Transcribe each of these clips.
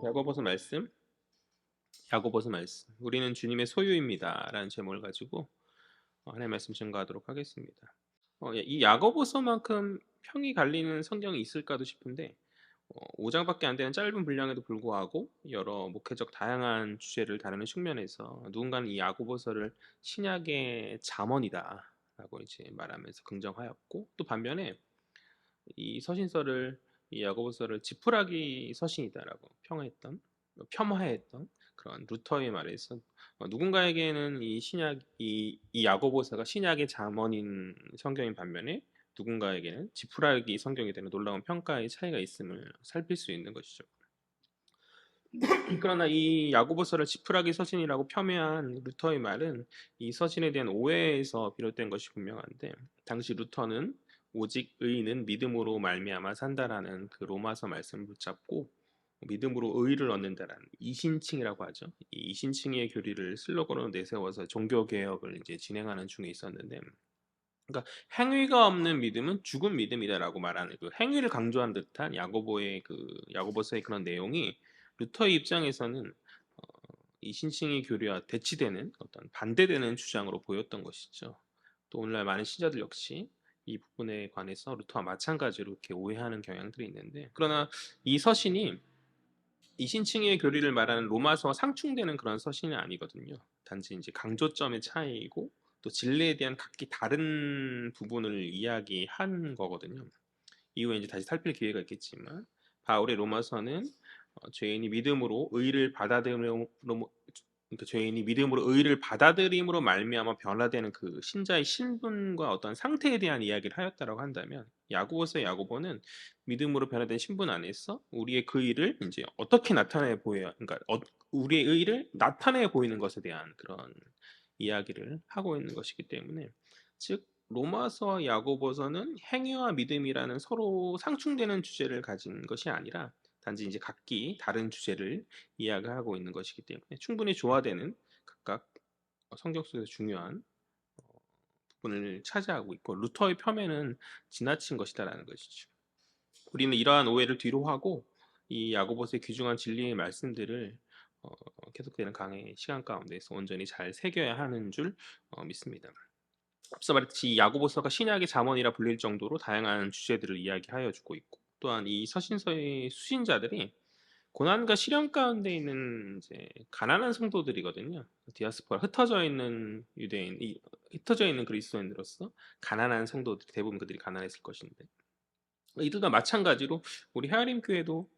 야고보서 말씀, 야고보서 말씀. 우리는 주님의 소유입니다라는 제목을 가지고 하나님의 말씀 증거하도록 하겠습니다. 이 야고보서만큼 평이 갈리는 성경이 있을까도 싶은데 5장밖에 안 되는 짧은 분량에도 불구하고 여러 목회적 다양한 주제를 다루는 측면에서 누군가는 이 야고보서를 신약의 잠언이다라고 이제 말하면서 긍정하였고, 또 반면에 이 서신서를 이 야고보서를 지푸라기 서신이다라고 폄하했던 그런 루터의 말에서 누군가에게는 이 신약 이 야고보서가 신약의 잠언인 성경인 반면에 누군가에게는 지푸라기 성경이 되는 놀라운 평가의 차이가 있음을 살필 수 있는 것이죠. 그러나 이 야고보서를 지푸라기 서신이라고 폄훼한 루터의 말은 이 서신에 대한 오해에서 비롯된 것이 분명한데, 당시 루터는 오직 의인은 믿음으로 말미암아 산다라는 그 로마서 말씀을 붙잡고 믿음으로 의를 얻는다라는 이신칭이라고 하죠. 이 이신칭의 교리를 슬로건으로 내세워서 종교 개혁을 이제 진행하는 중에 있었는데, 그러니까 행위가 없는 믿음은 죽은 믿음이다라고 말하는 그 행위를 강조한 듯한 야고보서의 그런 내용이 루터의 입장에서는 어, 이 신칭의 교리와 대치되는 어떤 반대되는 주장으로 보였던 것이죠. 또 오늘날 많은 신자들 역시 이 부분에 관해서 루터와 마찬가지로 이렇게 오해하는 경향들이 있는데, 그러나 이 서신이 이신칭의 교리를 말하는 로마서와 상충되는 그런 서신은 아니거든요. 단지 이제 강조점의 차이이고 또 진리에 대한 각기 다른 부분을 이야기한 거거든요. 이후에 이제 다시 살필 기회가 있겠지만, 바울의 로마서는 죄인이 믿음으로 의를 받아들임으로, 그러니까 죄인이 믿음으로 의를 받아들임으로 말미암아 변화되는 그 신자의 신분과 어떤 상태에 대한 이야기를 하였다라고 한다면, 야고보서의 야고보는 믿음으로 변화된 신분 안에서 우리의 그 의를 이제 어떻게 나타내 보여, 그러니까 우리의 의를 나타내 보이는 것에 대한 그런 이야기를 하고 있는 것이기 때문에, 즉 로마서와 야고보서는 행위와 믿음이라는 서로 상충되는 주제를 가진 것이 아니라 단지 이제 각기 다른 주제를 이야기하고 있는 것이기 때문에 충분히 조화되는 각각 성경 속에서 중요한 부분을 차지하고 있고, 루터의 폄훼는 지나친 것이다라는 것이죠. 우리는 이러한 오해를 뒤로하고 이 야고보서의 귀중한 진리의 말씀들을 계속되는 강의 시간 가운데서 온전히 잘 새겨야 하는 줄 믿습니다. 앞서 말했듯이 야고보서가 신약의 잠언이라 불릴 정도로 다양한 주제들을 이야기하여 주고 있고, 또한 이 서신서의 수신자들이 고난과 시련 가운데 있는 이제 가난한 성도들이거든요. 디아스포라 흩어져 있는 흩어져 있는 그리스도인으로서 가난한 성도들, 대부분 그들이 가난했을 것인데, 이들과 마찬가지로 우리 헤아림 교회도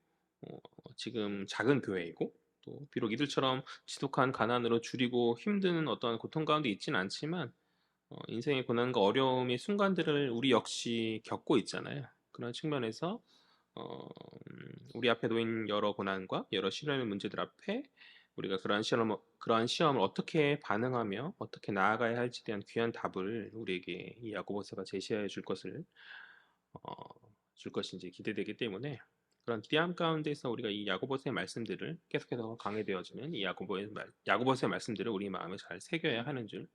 어, 지금 작은 교회이고, 또 비록 이들처럼 지독한 가난으로 줄이고 힘든 어떤 고통 가운데 있지는 않지만 인생의 고난과 어려움의 순간들을 우리 역시 겪고 있잖아요. 그런 측면에서 우리 앞에 놓인 여러 고난과 여러 시련의 문제들 앞에 우리가 그러한 시험을 어떻게 반응하며 어떻게 나아가야 할지에 대한 귀한 답을 우리에게 이 야고보서가 제시해 어, 줄 것이 이제 기대되기 때문에, 그런 기대함 가운데서 우리가 이 야고보서의 말씀들을 계속해서 강해되어지는 이 야고보서의 말씀들을 우리 마음에 잘 새겨야 하는 줄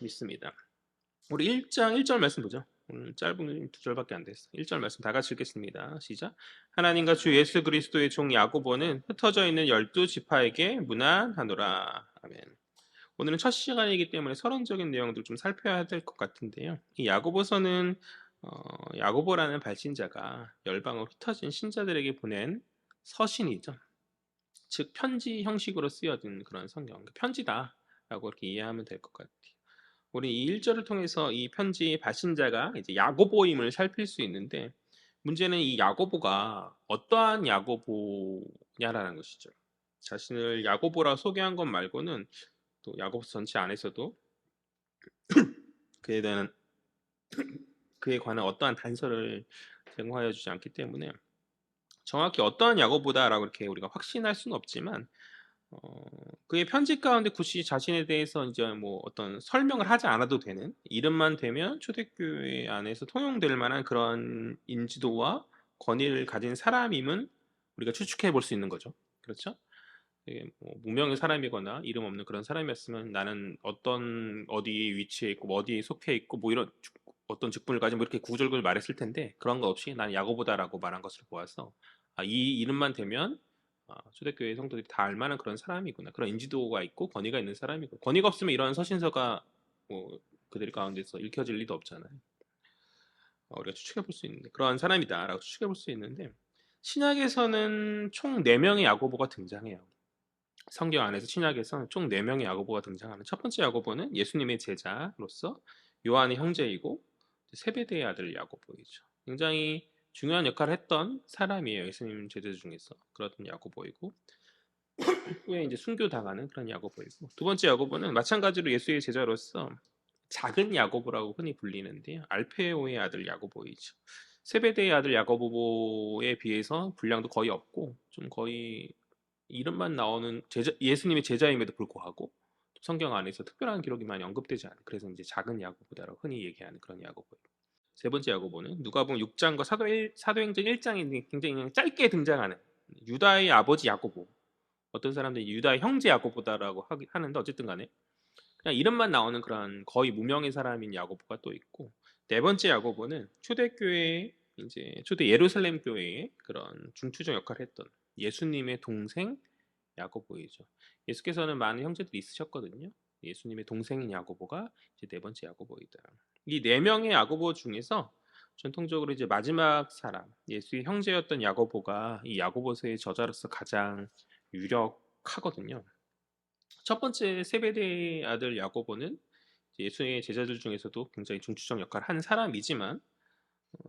믿습니다. 우리 1장 1절 말씀 보죠. 오늘 짧은 2절밖에 안 됐어. 1절 말씀 다 같이 읽겠습니다. 시작. 하나님과 주 예수 그리스도의 종 야고보는 흩어져 있는 12지파에게 문안하노라. 아멘. 오늘은 첫 시간이기 때문에 서론적인 내용들 좀 살펴야 될 것 같은데요. 이 야고보서는 야고보라는 발신자가 열방으로 흩어진 신자들에게 보낸 서신이죠. 즉 편지 형식으로 쓰여진 그런 성경, 편지다라고 이렇게 이해하면 될 것 같아요. 우리 이 1절을 통해서 이 편지의 발신자가 이제 야고보임을 살필 수 있는데, 문제는 이 야고보가 어떠한 야고보냐라는 것이죠. 자신을 야고보라 소개한 것 말고는 또 야고보 전체 안에서도 그에 대한 그에 관한 어떠한 단서를 제공하여 주지 않기 때문에 정확히 어떠한 야고보다라고 이렇게 우리가 확신할 수는 없지만, 어, 그의 편지 가운데 굳이 자신에 대해서 이제 뭐 어떤 설명을 하지 않아도 되는, 이름만 되면 초대교회 안에서 통용될 만한 그런 인지도와 권위를 가진 사람임은 우리가 추측해 볼 수 있는 거죠. 그렇죠? 이게 뭐 무명의 사람이거나 이름 없는 그런 사람이었으면 나는 어디에 위치해 있고 뭐 어디에 속해 있고 뭐 이런 어떤 직분을 가지고 뭐 이렇게 구구절절 말했을 텐데, 그런 거 없이 나는 야고보다라고 말한 것을 보아서 이 이름만 되면 초대교회 성도들이 다 알만한 그런 사람이구나. 그런 인지도가 있고 권위가 있는 사람이고 권위가 없으면 이런 서신서가 뭐 그들 가운데서 읽혀질 리도 없잖아요. 우리가 추측해 볼 수 있는데 그러한 사람이다라고 추측해 볼 수 있는데 신약에서는 총 4명의 야고보가 등장해요. 성경 안에서 신약에서는 총 4명의 야고보가 등장하는 첫 번째 야고보는 예수님의 제자로서 요한의 형제이고 세베대의 아들 야고보이죠. 굉장히 중요한 역할을 했던 사람이에요. 예수님 제자 중에서 그렇던 야고보이고 후에 이제 순교당하는 그런 야고보이고 두 번째 야고보는 마찬가지로 예수의 제자로서 작은 야고보라고 흔히 불리는데요. 알페오의 아들 야고보이죠. 세베대의 아들 야고보에 비해서 분량도 거의 없고 좀 거의 이름만 나오는 예수님의 제자임에도 불구하고 성경 안에서 특별한 기록이 많이 언급되지 않아요. 그래서 이제 작은 야고보다라고 흔히 얘기하는 그런 야고보예요. 세 번째 야고보는 누가복음 6장과 사도행전 1장에 굉장히 그냥 짧게 등장하는 유다의 아버지 야고보. 어떤 사람들이 유다의 형제 야고보다라고 하는데 어쨌든 간에 그냥 이름만 나오는 그런 거의 무명의 사람인 야고보가 또 있고 네 번째 야고보는 초대교회 이제 초대 예루살렘 교회의 그런 중추적 역할을 했던 예수님의 동생 야고보이죠. 예수께서는 많은 형제들이 있으셨거든요. 예수님의 동생인 야고보가 이제 네 번째 야고보이다. 이 네 명의 야고보 중에서 전통적으로 이제 마지막 사람 예수의 형제였던 야고보가 이 야고보서의 저자로서 가장 유력하거든요. 첫 번째 세베대의 아들 야고보는 예수의 제자들 중에서도 굉장히 중추적 역할을 한 사람이지만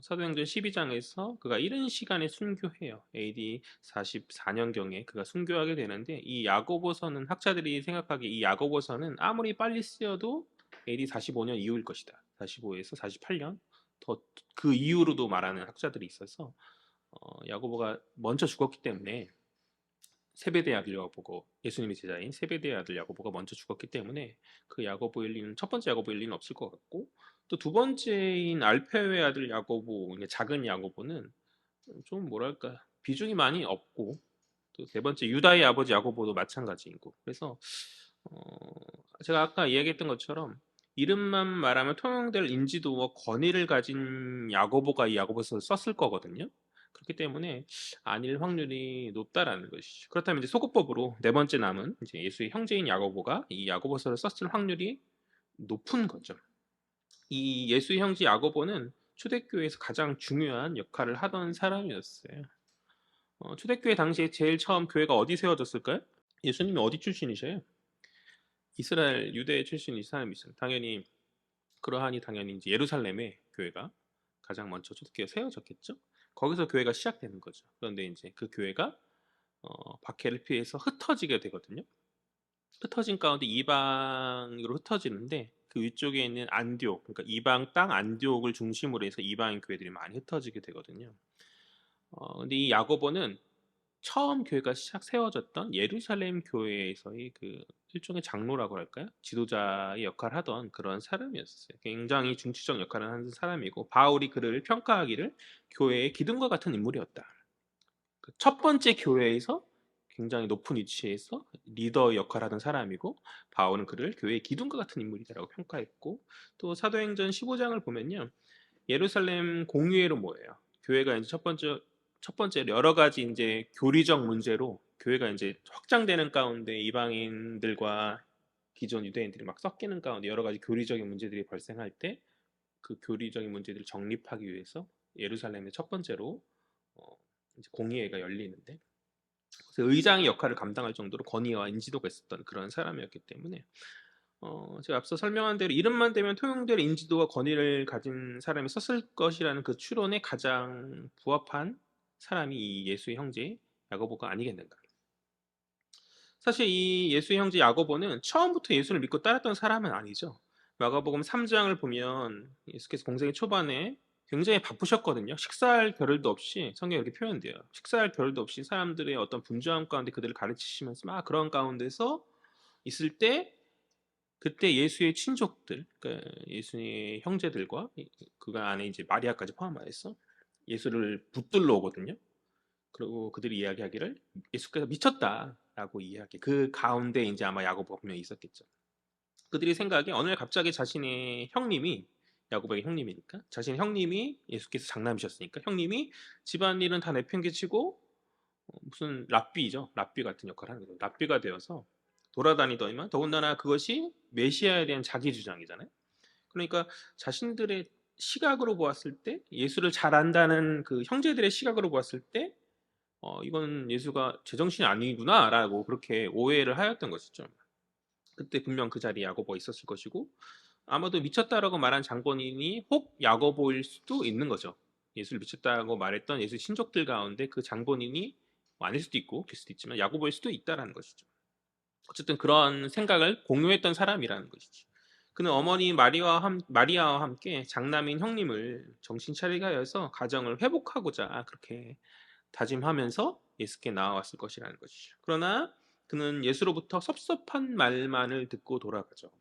사도행전 12장에서 그가 이른 시간에 순교해요. AD 44년경에 그가 순교하게 되는데 이 야고보서는 학자들이 생각하기에 이 야고보서는 아무리 빨리 쓰여도 AD 45년 이후일 것이다. 45에서 48년 더 그 이후로도 말하는 학자들이 있어서 야고보가 먼저 죽었기 때문에 세베대의 아들 야고보고 예수님의 제자인 세베대의 아들 야고보가 먼저 죽었기 때문에 그 야고보일 리는 첫 번째 야고보일 리는 없을 것 같고 또 두 번째인 알페오의 아들 야고보 작은 야고보는 좀 뭐랄까 비중이 많이 없고 또 세 번째 유다의 아버지 야고보도 마찬가지이고 그래서 제가 아까 이야기했던 것처럼 이름만 말하면 통용될 인지도와 권위를 가진 야고보가 이 야고보서를 썼을 거거든요. 그렇기 때문에 아닐 확률이 높다라는 것이죠. 그렇다면 이제 소급법으로 네 번째 남은 이제 예수의 형제인 야고보가 이 야고보서를 썼을 확률이 높은 거죠. 이 예수의 형제 야고보는 초대교회에서 가장 중요한 역할을 하던 사람이었어요. 초대교회 당시에 제일 처음 교회가 어디 세워졌을까요? 예수님이 어디 출신이셔요? 이스라엘 유대 출신이 사람이죠. 당연히 그러하니 당연히 이제 예루살렘의 교회가 가장 먼저 초대교회가 세워졌겠죠. 거기서 교회가 시작되는 거죠. 그런데 이제 그 교회가 박해를 피해서 흩어지게 되거든요. 흩어진 가운데 이방으로 흩어지는데 그 위쪽에 있는 안디옥, 그러니까 이방 땅 안디옥을 중심으로 해서 이방인 교회들이 많이 흩어지게 되거든요. 근데 이 야고보는 처음 교회가 시작 세워졌던 예루살렘 교회에서의 그 일종의 장로라고 할까요? 지도자의 역할을 하던 그런 사람이었어요. 굉장히 중추적 역할을 하는 사람이고 바울이 그를 평가하기를 교회의 기둥과 같은 인물이었다. 첫 번째 교회에서 굉장히 높은 위치에서 리더 역할을 하던 사람이고 바울은 그를 교회의 기둥과 같은 인물이다라고 평가했고 또 사도행전 15장을 보면요. 예루살렘 공의회로 모여요. 교회가 이제 첫 번째 여러 가지 이제 교리적 문제로 교회가 이제 확장되는 가운데 이방인들과 기존 유대인들이 막 섞이는 가운데 여러 가지 교리적인 문제들이 발생할 때 그 교리적인 문제들을 정립하기 위해서 예루살렘의 첫 번째로 이제 공의회가 열리는데 그래서 의장의 역할을 감당할 정도로 권위와 인지도가 있었던 그런 사람이었기 때문에 제가 앞서 설명한 대로 이름만 대면 통용될 인지도와 권위를 가진 사람이 썼을 것이라는 그 추론에 가장 부합한 사람이 이 예수의 형제 야고보가 아니겠는가. 사실 이 예수의 형제 야고보는 처음부터 예수를 믿고 따랐던 사람은 아니죠. 마가복음 3장을 보면 예수께서 공생의 초반에 굉장히 바쁘셨거든요. 식사할 겨를도 없이 성경에 이렇게 표현돼요. 식사할 겨를도 없이 사람들의 어떤 분주함 가운데 그들을 가르치시면서 막 그런 가운데서 있을 때 그때 예수의 친족들, 그러니까 예수의 형제들과 그 안에 이제 마리아까지 포함하여서 예수를 붙들러 오거든요. 그리고 그들이 이야기하기를 예수께서 미쳤다라고 이야기. 그 가운데 이제 아마 야고보가 분명히 있었겠죠. 그들이 생각에 어느 날 갑자기 자신의 형님이 야고보의 형님이니까 자신의 형님이 예수께서 장남이셨으니까 형님이 집안일은 다 내팽개치고 무슨 랍비죠. 랍비 같은 역할을 하는 거죠. 랍비가 되어서 돌아다니더니만 더군다나 그것이 메시아에 대한 자기 주장이잖아요. 그러니까 자신들의 시각으로 보았을 때 예수를 잘 안다는 그 형제들의 시각으로 보았을 때 이건 예수가 제정신이 아니구나라고 그렇게 오해를 하였던 것이죠. 그때 분명 그 자리에 야고보가 있었을 것이고 아마도 미쳤다라고 말한 장본인이 혹 야고보일 수도 있는 거죠. 예수를 미쳤다고 말했던 예수 신족들 가운데 그 장본인이 아닐 수도 있고 될 수도 있지만 야고보일 수도 있다라는 것이죠. 어쨌든 그런 생각을 공유했던 사람이라는 것이죠. 그는 어머니 마리아와 함께 장남인 형님을 정신 차리게 하여서 가정을 회복하고자 그렇게 다짐하면서 예수께 나아왔을 것이라는 것이죠. 그러나 그는 예수로부터 섭섭한 말만을 듣고 돌아가죠.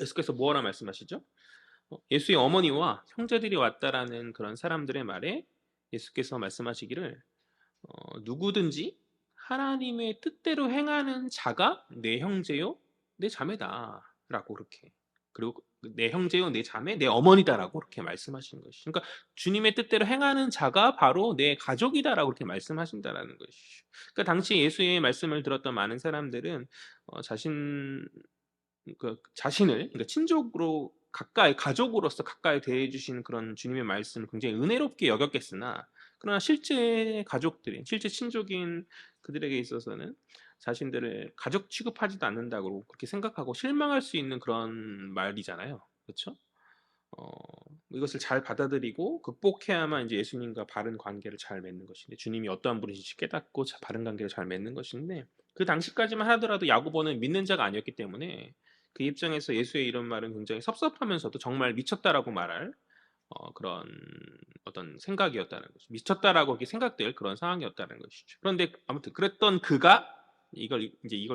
예수께서 뭐라 말씀하시죠? 예수의 어머니와 형제들이 왔다라는 그런 사람들의 말에 예수께서 말씀하시기를 누구든지 하나님의 뜻대로 행하는 자가 내 형제요 내 자매다라고 그렇게 그리고 내 형제요 내 자매 내 어머니다라고 그렇게 말씀하시는 것이죠. 그러니까 주님의 뜻대로 행하는 자가 바로 내 가족이다라고 그렇게 말씀하신다라는 것이죠. 그러니까 당시 예수의 말씀을 들었던 많은 사람들은 자신을 그러니까 친족으로 가까이 가족으로서 가까이 대해 주시는 그런 주님의 말씀을 굉장히 은혜롭게 여겼겠으나 그러나 실제 가족들이 실제 친족인 그들에게 있어서는 자신들을 가족 취급하지도 않는다고 그렇게 생각하고 실망할 수 있는 그런 말이잖아요. 그렇죠? 어, 이것을 잘 받아들이고 극복해야만 이제 예수님과 바른 관계를 잘 맺는 것인데 주님이 어떠한 분이신지 깨닫고 바른 관계를 잘 맺는 것인데 그 당시까지만 하더라도 야고보는 믿는 자가 아니었기 때문에 그 입장에서 예수의 이런 말은 굉장히 섭섭하면서도 정말 미쳤다라고 말할 그런 어떤 생각이었다는 것이죠. 미쳤다라고 이렇게 생각될 그런 상황이었다는 것이죠. 그런데 아무튼 그랬던 그가 이걸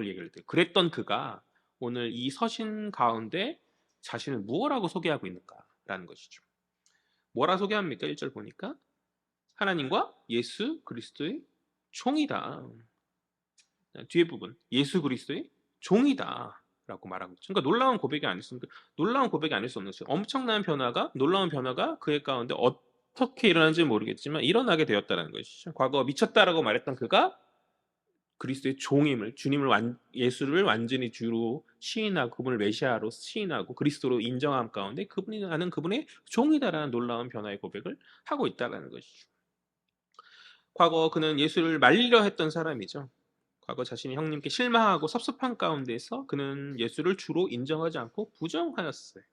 얘기를 해요. 그랬던 그가 오늘 이 서신 가운데 자신을 무엇라고 소개하고 있는가라는 것이죠. 뭐라 소개합니까? 1절 보니까 하나님과 예수 그리스도의 종이다. 뒤에 부분 예수 그리스도의 종이다라고 말하고 있죠. 그러니까 놀라운 고백이 아니었습니까? 놀라운 고백이 아닐 수 없는 것이죠. 엄청난 변화가 놀라운 변화가 그의 가운데 어떻게 일어난지 모르겠지만 일어나게 되었다는 것이죠. 과거 미쳤다라고 말했던 그가 그리스도의 종임을 예수를 완전히 주로 시인하고 그분을 메시아로 시인하고 그리스도로 인정함 가운데 그분이 나는 그분의 종이다라는 놀라운 변화의 고백을 하고 있다라는 것이죠. 과거 그는 예수를 말리려 했던 사람이죠. 과거 자신이 형님께 실망하고 섭섭한 가운데서 그는 예수를 주로 인정하지 않고 부정하였어요.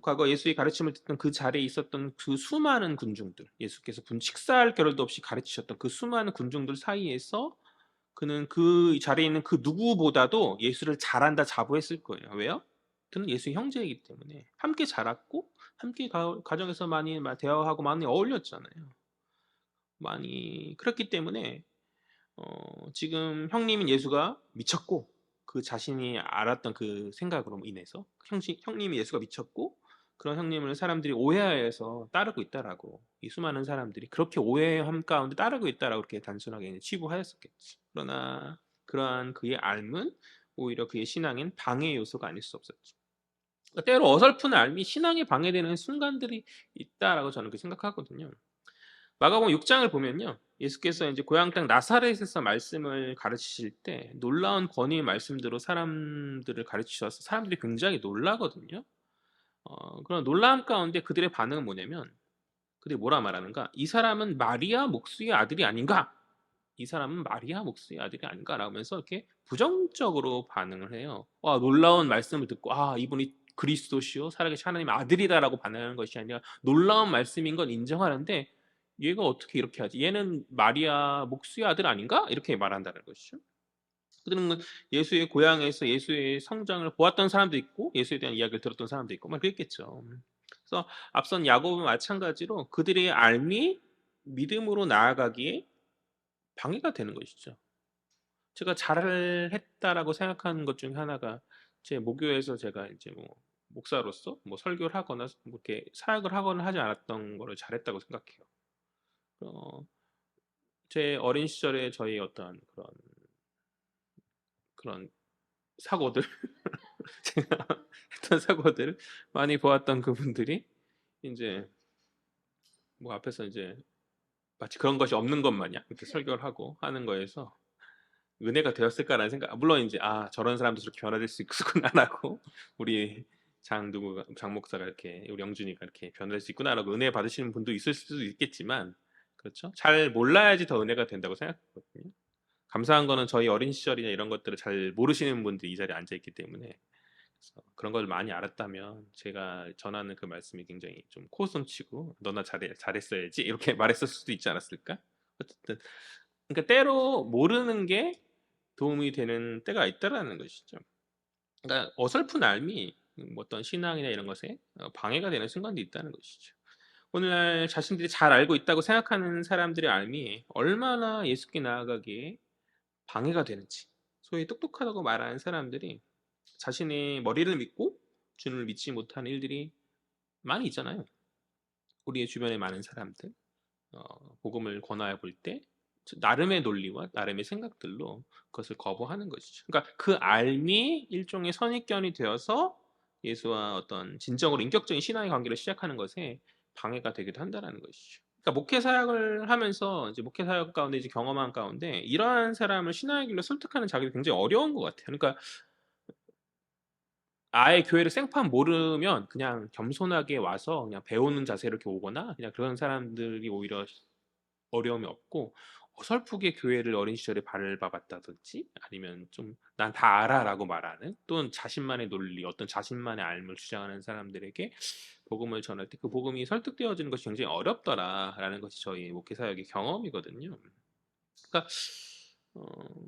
과거 예수의 가르침을 듣던 그 자리에 있었던 그 수많은 군중들, 예수께서 식사할 겨를도 없이 가르치셨던 그 수많은 군중들 사이에서 그는 그 자리에 있는 그 누구보다도 예수를 잘한다 자부했을 거예요. 왜요? 그는 예수의 형제이기 때문에 함께 자랐고 함께 가정에서 많이 대화하고 많이 어울렸잖아요. 많이 그렇기 때문에 지금 형님인 예수가 미쳤고 그 자신이 알았던 그 생각으로 인해서 형님이 예수가 미쳤고 그런 형님을 사람들이 오해하여서 따르고 있다라고 이 수많은 사람들이 그렇게 오해함 가운데 따르고 있다라고 그렇게 단순하게 치부하였었겠지. 그러나 그러한 그의 알은 오히려 그의 신앙엔 방해 요소가 아닐 수 없었죠. 그러니까 때로 어설픈 알미 신앙에 방해되는 순간들이 있다라고 저는 그 생각하거든요. 마가복음 6장을 보면요. 예수께서 이제 고향 땅 나사렛에서 말씀을 가르치실 때 놀라운 권위의 말씀대로 사람들을 가르치셔서 사람들이 굉장히 놀라거든요. 그런 놀라움 가운데 그들의 반응은 뭐냐면 그들이 뭐라 말하는가? 이 사람은 마리아 목수의 아들이 아닌가? 이 사람은 마리아 목수의 아들이 아닌가? 라면서 이렇게 부정적으로 반응을 해요. 놀라운 말씀을 듣고 이분이 그리스도시요 살아계신 하나님의 아들이다라고 반응하는 것이 아니라 놀라운 말씀인 건 인정하는데 얘가 어떻게 이렇게 하지? 얘는 마리아 목수의 아들 아닌가? 이렇게 말한다는 것이죠. 그들은 예수의 고향에서 예수의 성장을 보았던 사람도 있고 예수에 대한 이야기를 들었던 사람도 있고 막 그랬겠죠. 그래서 앞선 야고보와 마찬가지로 그들의 알미 믿음으로 나아가기에 방해가 되는 것이죠. 제가 잘했다라고 생각하는 것 중에 하나가 제 모교에서 제가 이제 뭐 목사로서 뭐 설교를 하거나 뭐 이렇게 사역을 하거나 하지 않았던 거를 잘했다고 생각해요. 어, 제 어린 시절에 저희 어떤 그런 사고들 제가 했던 사고들을 많이 보았던 그분들이 이제 뭐 앞에서 이제 마치 그런 것이 없는 것 마냥 이렇게 설교를 하고 하는 거에서 은혜가 되었을까라는 생각. 물론 이제 아 저런 사람도 저렇게 변화될 수 있구나라고 우리 장 목사가 이렇게 우리 영준이가 이렇게 변화될 수 있구나라고 은혜 받으시는 분도 있을 수도 있겠지만 그렇죠. 잘 몰라야지 더 은혜가 된다고 생각하거든요. 감사한 거는 저희 어린 시절이나 이런 것들을 잘 모르시는 분들이 이 자리에 앉아 있기 때문에 그래서 그런 걸 많이 알았다면 제가 전하는 그 말씀이 굉장히 좀 코웃음치고 너나 잘했어야지 이렇게 말했을 수도 있지 않았을까? 어쨌든 그러니까 때로 모르는 게 도움이 되는 때가 있다라는 것이죠. 그러니까 어설픈 알미 뭐 어떤 신앙이나 이런 것에 방해가 되는 순간도 있다는 것이죠. 오늘날 자신들이 잘 알고 있다고 생각하는 사람들의 알미 얼마나 예수께 나아가기에 방해가 되는지 소위 똑똑하다고 말하는 사람들이 자신의 머리를 믿고 주님을 믿지 못하는 일들이 많이 있잖아요. 우리의 주변에 많은 사람들 복음을 권하여 볼 때 나름의 논리와 나름의 생각들로 그것을 거부하는 것이죠. 그러니까 그 알미 일종의 선입견이 되어서 예수와 어떤 진정으로 인격적인 신앙의 관계를 시작하는 것에 방해가 되기도 한다는 것이죠. 그러니까 목회 사역을 하면서 이제 목회 사역 가운데 이제 경험한 가운데 이러한 사람을 신앙의 길로 설득하는 자기도 굉장히 어려운 것 같아요. 그러니까 아예 교회를 생판 모르면 그냥 겸손하게 와서 그냥 배우는 자세로 이렇게 오거나 그냥 그런 사람들이 오히려 어려움이 없고 어설프게 교회를 어린 시절에 밟아봤다든지 아니면 좀 "난 다 알아."라고 말하는 또는 자신만의 논리, 어떤 자신만의 알을 주장하는 사람들에게 복음을 전할 때 그 복음이 설득되어지는 것이 굉장히 어렵더라라는 것이 저희 목회 사역의 경험이거든요. 그러니까 어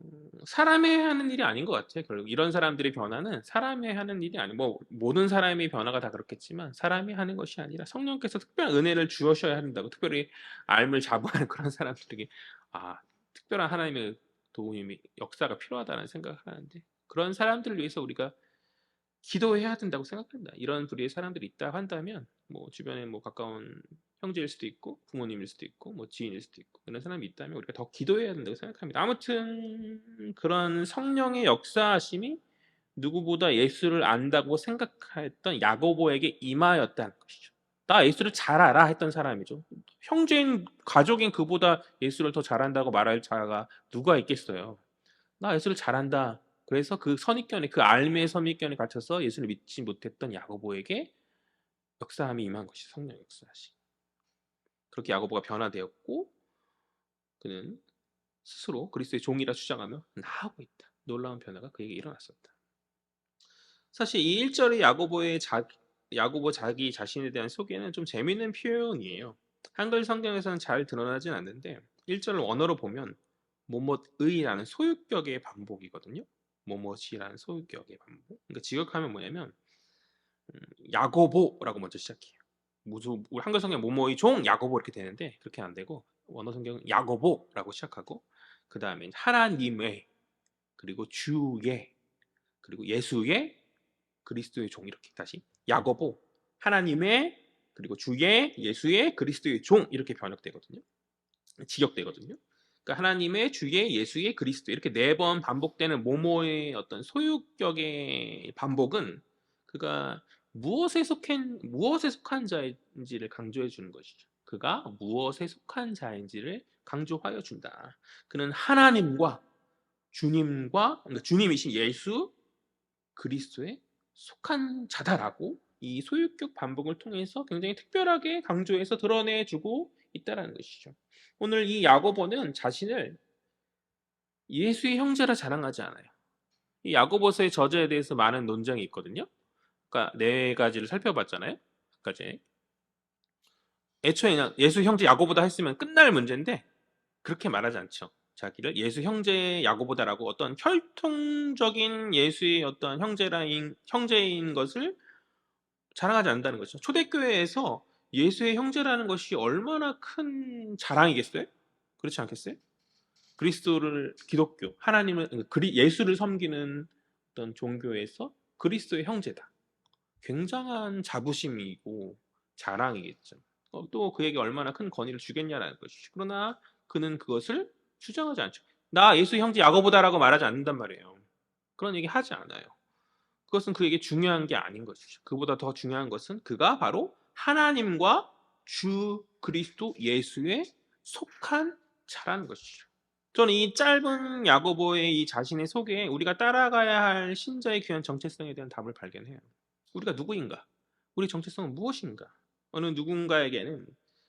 사람이 하는 일이 아닌 것 같아요. 결국 이런 사람들의 변화는 사람이 하는 일이 아니고 뭐 모든 사람의 변화가 다 그렇겠지만 사람이 하는 것이 아니라 성령께서 특별한 은혜를 주셔야 한다고 특별히 알 자부하는 그런 사람들에게 아 특별한 하나님의 도움이 역사가 필요하다는 생각을 하는데 그런 사람들을 위해서 우리가 기도해야 된다고 생각합니다. 이런 부류의 사람들이 있다 한다면 뭐 주변에 뭐 가까운 형제일 수도 있고 부모님일 수도 있고 뭐 지인일 수도 있고 그런 사람이 있다면 우리가 더 기도해야 된다고 생각합니다. 아무튼 그런 성령의 역사하심이 누구보다 예수를 안다고 생각했던 야고보에게 임하였다는 것이죠. 나 예수를 잘 알아 했던 사람이죠. 형제인 가족인 그보다 예수를 더 잘한다고 말할 자가 누가 있겠어요. 나 예수를 잘한다. 그래서 그 선입견에 그 알미의 선입견에 갇혀서 예수를 믿지 못했던 야고보에게 역사함이 임한 것이 성령 역사하심. 그렇게 야고보가 변화되었고 그는 스스로 그리스도의 종이라 주장하며 나아가고 있다. 놀라운 변화가 그에게 일어났었다. 사실 이 1절의 야고보 자기 자신에 대한 소개는 좀 재미있는 표현이에요. 한글 성경에서는 잘 드러나진 않는데 1절 원어로 보면 뭐뭇의라는 소유격의 반복이거든요. 뭐뭇이라는 소유격의 반복. 그러니까 직역하면 뭐냐면 야고보라고 먼저 시작해요. 우리 한글 성경 뭐뭐의 종 야고보 이렇게 되는데 그렇게 안 되고 원어 성경은 야고보라고 시작하고 그 다음에 하나님의 그리고 주의 그리고 예수의 그리스도의 종 이렇게 다시 야고보 하나님의 그리고 주의 예수의 그리스도의 종 이렇게 번역되거든요. 직역되거든요. 그러니까 하나님의 주의 예수의 그리스도 이렇게 4번 반복되는 모모의 어떤 소유격의 반복은 그가 무엇에 속한 자인지를 강조해 주는 것이죠. 그가 무엇에 속한 자인지를 강조하여 준다. 그는 하나님과 주님과 그러니까 주님이신 예수 그리스도에 속한 자다라고 이 소유격 반복을 통해서 굉장히 특별하게 강조해서 드러내주고 있다는 것이죠. 오늘 이 야고보는 자신을 예수의 형제라 자랑하지 않아요. 이 야고보서의 저자에 대해서 많은 논쟁이 있거든요. 그러니까 4가지를 살펴봤잖아요. 아까 전에. 애초에 그냥 예수 형제 야고보다 했으면 끝날 문제인데 그렇게 말하지 않죠. 자기를 예수 형제 야고보다라고 어떤 혈통적인 예수의 어떤 형제인 것을 자랑하지 않는다는 거죠. 초대교회에서 예수의 형제라는 것이 얼마나 큰 자랑이겠어요? 그렇지 않겠어요? 그리스도를 기독교, 하나님을 예수를 섬기는 어떤 종교에서 그리스도의 형제다. 굉장한 자부심이고 자랑이겠죠. 또 그에게 얼마나 큰 권위를 주겠냐라는 것이죠. 그러나 그는 그것을 주장하지 않죠. 나 예수 형제 야고보다라고 말하지 않는단 말이에요. 그런 얘기 하지 않아요. 그것은 그에게 중요한 게 아닌 것이죠. 그보다 더 중요한 것은 그가 바로 하나님과 주 그리스도 예수의 속한 자라는 것이죠. 저는 이 짧은 야고보의 이 자신의 속에 우리가 따라가야 할 신자의 귀한 정체성에 대한 답을 발견해요. 우리가 누구인가? 우리 정체성은 무엇인가? 어느 누군가에게는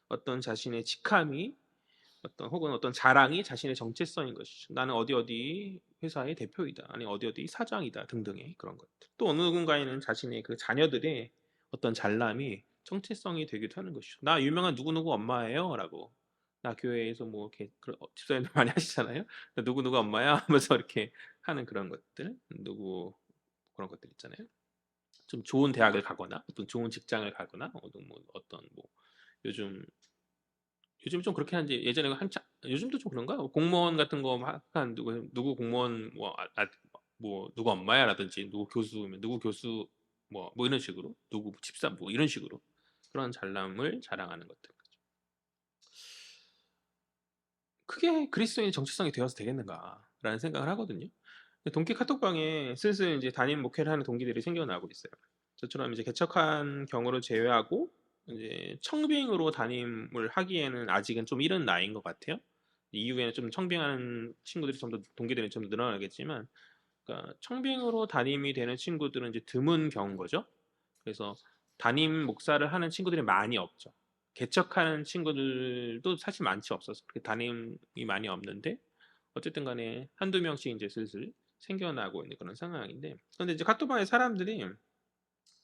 어떤 자신의 직함이 어떤 혹은 어떤 자랑이 자신의 정체성인 것이죠. 나는 어디 어디 회사의 대표이다. 아니 어디 어디 사장이다 등등의 그런 것들. 또 어느 누군가에는 자신의 그 자녀들의 어떤 잘남이 정체성이 되기도 하는 것이죠. 나 유명한 누구누구 엄마예요라고. 나 교회에서 뭐 이렇게 집사님들 많이 하시잖아요. 나 누구누구 엄마야 하면서 이렇게 하는 그런 것들. 누구 그런 것들 있잖아요. 좀 좋은 대학을 가거나 어떤 좋은 직장을 가거나 어떤 뭐 요즘 좀 그렇게 한지 예전에 한참 요즘도 좀 그런가? 공무원 같은 거 한 누구 공무원 뭐 누구 엄마야라든지 누구 교수면 누구 교수 뭐 이런 식으로 누구 집사 뭐 이런 식으로 그런 잘남을 자랑하는 것들. 그게 그리스도인의 정체성이 되어서 되겠는가라는 생각을 하거든요. 동기 카톡방에 슬슬 이제 담임 목회를 하는 동기들이 생겨나고 있어요. 저처럼 이제 개척한 경우를 제외하고 이제 청빙으로 담임을 하기에는 아직은 좀 이른 나이인 것 같아요. 이후에는 좀 청빙하는 친구들이 좀 더 동기들이 좀 늘어나겠지만, 그러니까 청빙으로 담임이 되는 친구들은 이제 드문 경우인 거죠. 그래서 담임 목사를 하는 친구들이 많이 없죠. 개척하는 친구들도 사실 많지 없어서 그렇게 담임이 많이 없는데 어쨌든 간에 한두 명씩 이제 슬슬 생겨나고 있는 그런 상황인데, 근데 이제 카톡방에 사람들이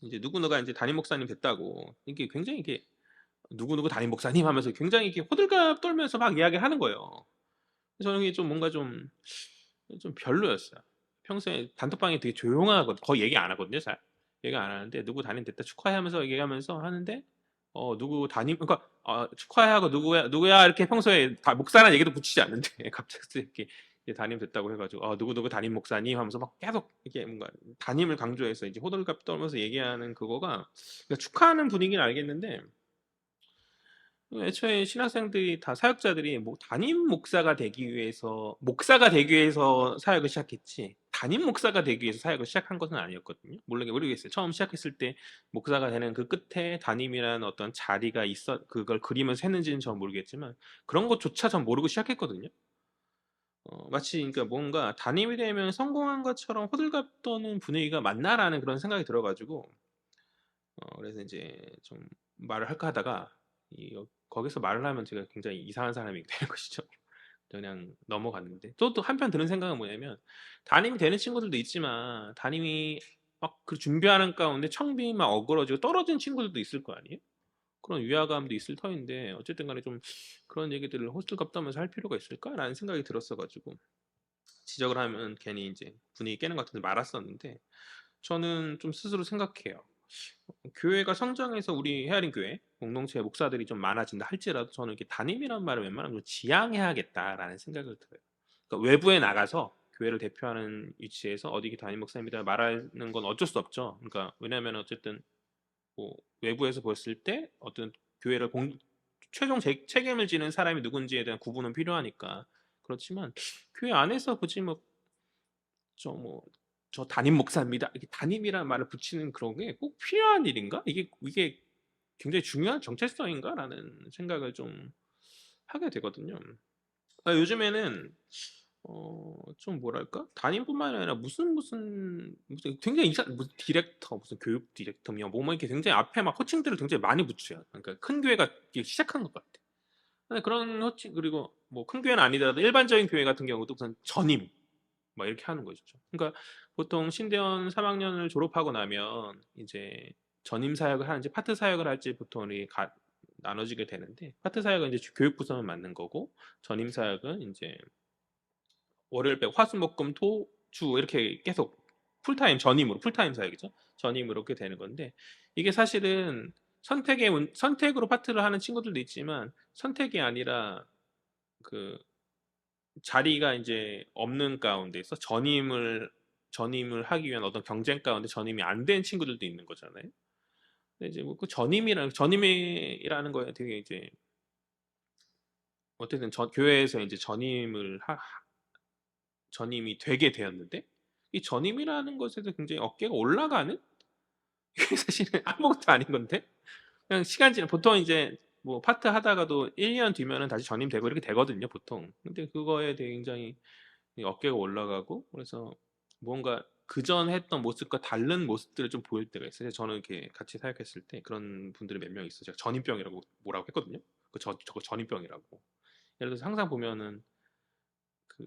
이제 누구누가 이제 담임 목사님 됐다고 이게 굉장히 이게 누구누구 담임 목사님 하면서 굉장히 이렇게 호들갑 떨면서 막 이야기를 하는 거예요. 그래서 저는 이게 좀 뭔가 좀 별로였어요. 평소에 단톡방이 되게 조용하거든. 거의 얘기 안 하거든요, 잘. 얘기 안 하는데 누구 담임 됐다 축하해 하면서 얘기하면서 하는데 누구 담임 그러니까 축하해 하고 누구야 이렇게 평소에 다 목사라는 얘기도 붙이지 않는데 갑자기 이렇게 담임 됐다고 해가지고 누구 담임 목사님 하면서 막 계속 이게 뭔가 담임을 강조해서 이제 호들갑 떨면서 얘기하는 그거가 그러니까 축하하는 분위기는 알겠는데 애초에 신학생들이 다 사역자들이 뭐 담임 목사가 되기 위해서 사역을 시작했지 담임 목사가 되기 위해서 사역을 시작한 것은 아니었거든요. 모르겠어요. 처음 시작했을 때 목사가 되는 그 끝에 담임이라는 어떤 자리가 있어 그걸 그리면서 했는지는 전 모르겠지만 그런 것조차 전 모르고 시작했거든요. 마치 그러니까 뭔가 담임이 되면 성공한 것처럼 호들갑 떠는 분위기가 맞나라는 그런 생각이 들어가지고 그래서 이제 좀 말을 할까 하다가 거기서 말을 하면 제가 굉장히 이상한 사람이 되는 것이죠. 그냥 넘어갔는데 또 한편 드는 생각은 뭐냐면 담임이 되는 친구들도 있지만 담임이 막 그 준비하는 가운데 청빙이 막 어그러지고 떨어진 친구들도 있을 거 아니에요? 그런 위화감도 있을 터인데 어쨌든 간에 좀 그런 얘기들을 호들갑 떠면서 할 필요가 있을까라는 생각이 들었어 가지고 지적을 하면 괜히 이제 분위기 깨는 것 같은데 말았었는데 저는 좀 스스로 생각해요. 교회가 성장해서 우리 헤아린 교회 공동체 목사들이 좀 많아진다 할지라도 저는 이렇게 담임이라는 말을 웬만하면 좀 지양해야겠다라는 생각을 들어요. 그러니까 외부에 나가서 교회를 대표하는 위치에서 어디 담임 목사입니다 말하는 건 어쩔 수 없죠. 그러니까 왜냐하면 어쨌든 뭐 외부에서 봤을 때 어떤 교회를 최종 책임을 지는 사람이 누군지에 대한 구분은 필요하니까 그렇지만 교회 안에서 굳이 저 담임 목사입니다. 이렇게 담임이라는 말을 붙이는 그런 게 꼭 필요한 일인가? 이게 굉장히 중요한 정체성인가라는 생각을 좀 하게 되거든요. 요즘에는 좀 뭐랄까 담임뿐만 아니라 무슨 굉장히 무슨 디렉터 무슨 교육 디렉터며 뭐 이렇게 굉장히 앞에 막 호칭들을 굉장히 많이 붙여요. 그러니까 큰 교회가 시작한 것 같아. 근데 그런 호칭 그리고 뭐 큰 교회는 아니더라도 일반적인 교회 같은 경우도 우선 전임 막 이렇게 하는 거죠. 그러니까 보통 신대원 3학년을 졸업하고 나면 이제 전임 사역을 하는지 파트 사역을 할지 보통 나눠지게 되는데 파트 사역은 이제 교육부서만 맡는 거고 전임 사역은 이제 월요일 빼고 화수목금토주 이렇게 계속 풀타임 사역이죠. 전임으로 이렇게 되는 건데 이게 사실은 선택으로 파트를 하는 친구들도 있지만 선택이 아니라 그 자리가 이제 없는 가운데서 전임을 하기 위한 어떤 경쟁 가운데 전임이 안 된 친구들도 있는 거잖아요. 근데 이제 뭐 그 전임이라는 거에 되게 이제 어쨌든 교회에서 이제 전임이 되게 되었는데 이 전임이라는 것에서 굉장히 어깨가 올라가는 이게 사실은 아무것도 아닌 건데 그냥 시간 지나 보통 이제 뭐 파트 하다가도 1년 뒤면은 다시 전임되고 이렇게 되거든요, 보통. 근데 그거에 대해 굉장히 이 어깨가 올라가고 그래서 뭔가 그전 했던 모습과 다른 모습들을 좀 보일 때가 있어요. 저는 이렇게 같이 사역했을 때 그런 분들이 몇 명 있어요. 제가 전임병이라고 뭐라고 했거든요. 저거 전임병이라고. 예를 들어서 항상 보면은 그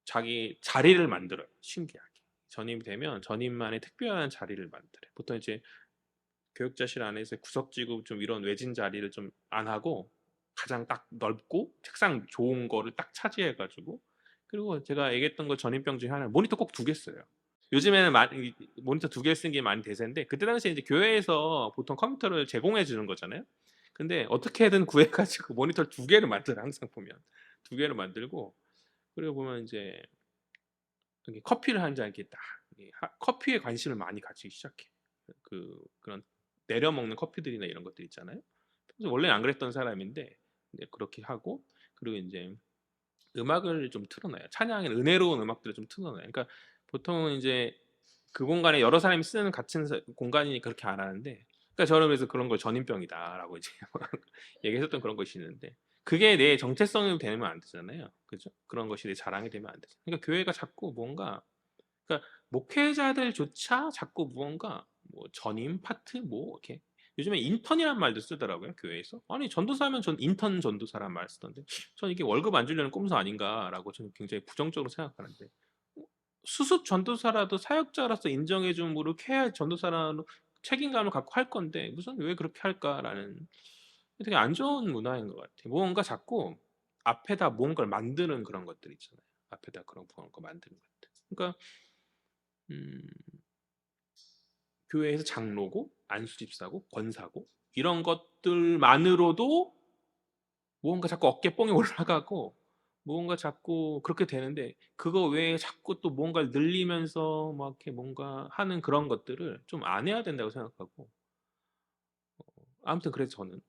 자기 자리를 만들어요. 신기하게. 전임이 되면 전임만의 특별한 자리를 만들어요. 보통 이제 교육자실 안에서 구석지고 좀 이런 외진 자리를 좀 안 하고 가장 딱 넓고 책상 좋은 거를 딱 차지해가지고 그리고 제가 얘기했던 거 전임병 중에 하나 모니터 꼭 두 개 써요. 요즘에는 모니터 두 개 쓰는 게 많이 대세인데 그때 당시에 이제 교회에서 보통 컴퓨터를 제공해 주는 거잖아요. 근데 어떻게든 구해가지고 모니터를 두 개를 만들어 항상 보면 두 개를 만들고 그리고 보면 이제 여기 커피를 한 잔 이렇게 딱 커피에 관심을 많이 가지기 시작해. 그런 내려 먹는 커피들이나 이런 것들 있잖아요. 그래서 원래는 안 그랬던 사람인데 이제 그렇게 하고 그리고 이제 음악을 좀 틀어놔요. 찬양의 은혜로운 음악들을 좀 틀어놔요. 그러니까 보통은 이제 그 공간에 여러 사람이 쓰는 같은 공간이니까 그렇게 안 하는데 그러니까 저는 그래서 그런 걸 전임병이다라고 이제 얘기했었던 그런 것이 있는데 그게 내 정체성이 되면 안 되잖아요. 그죠? 그런 것이 내 자랑이 되면 안 되죠. 그러니까 교회가 자꾸 뭔가 그러니까 목회자들조차 자꾸 무언가 뭐 전임 파트 뭐 이렇게 요즘에 인턴이란 말도 쓰더라고요 교회에서. 아니 전도사면 전 인턴 전도사란 말 쓰던데 저는 이게 월급 안 주려는 꼼수 아닌가라고 저는 굉장히 부정적으로 생각하는데 어, 수습 전도사라도 사역자로서 인정해 줌으로 해야 전도사라는 책임감을 갖고 할 건데 무슨 왜 그렇게 할까라는 되게 안 좋은 문화인 것 같아요. 무언가 자꾸 앞에다 무언가를 만드는 그런 것들 있잖아요. 앞에다 그런 무언가 만드는 것들. 그러니까 음, 교회에서 장로고 안수집사고 권사고 이런 것들만으로도 무언가 자꾸 어깨뽕이 올라가고 무언가 자꾸 그렇게 되는데 그거 외에 자꾸 또 뭔가를 늘리면서 막 이렇게 뭔가 하는 그런 것들을 좀 안 해야 된다고 생각하고 아무튼 그래서 저는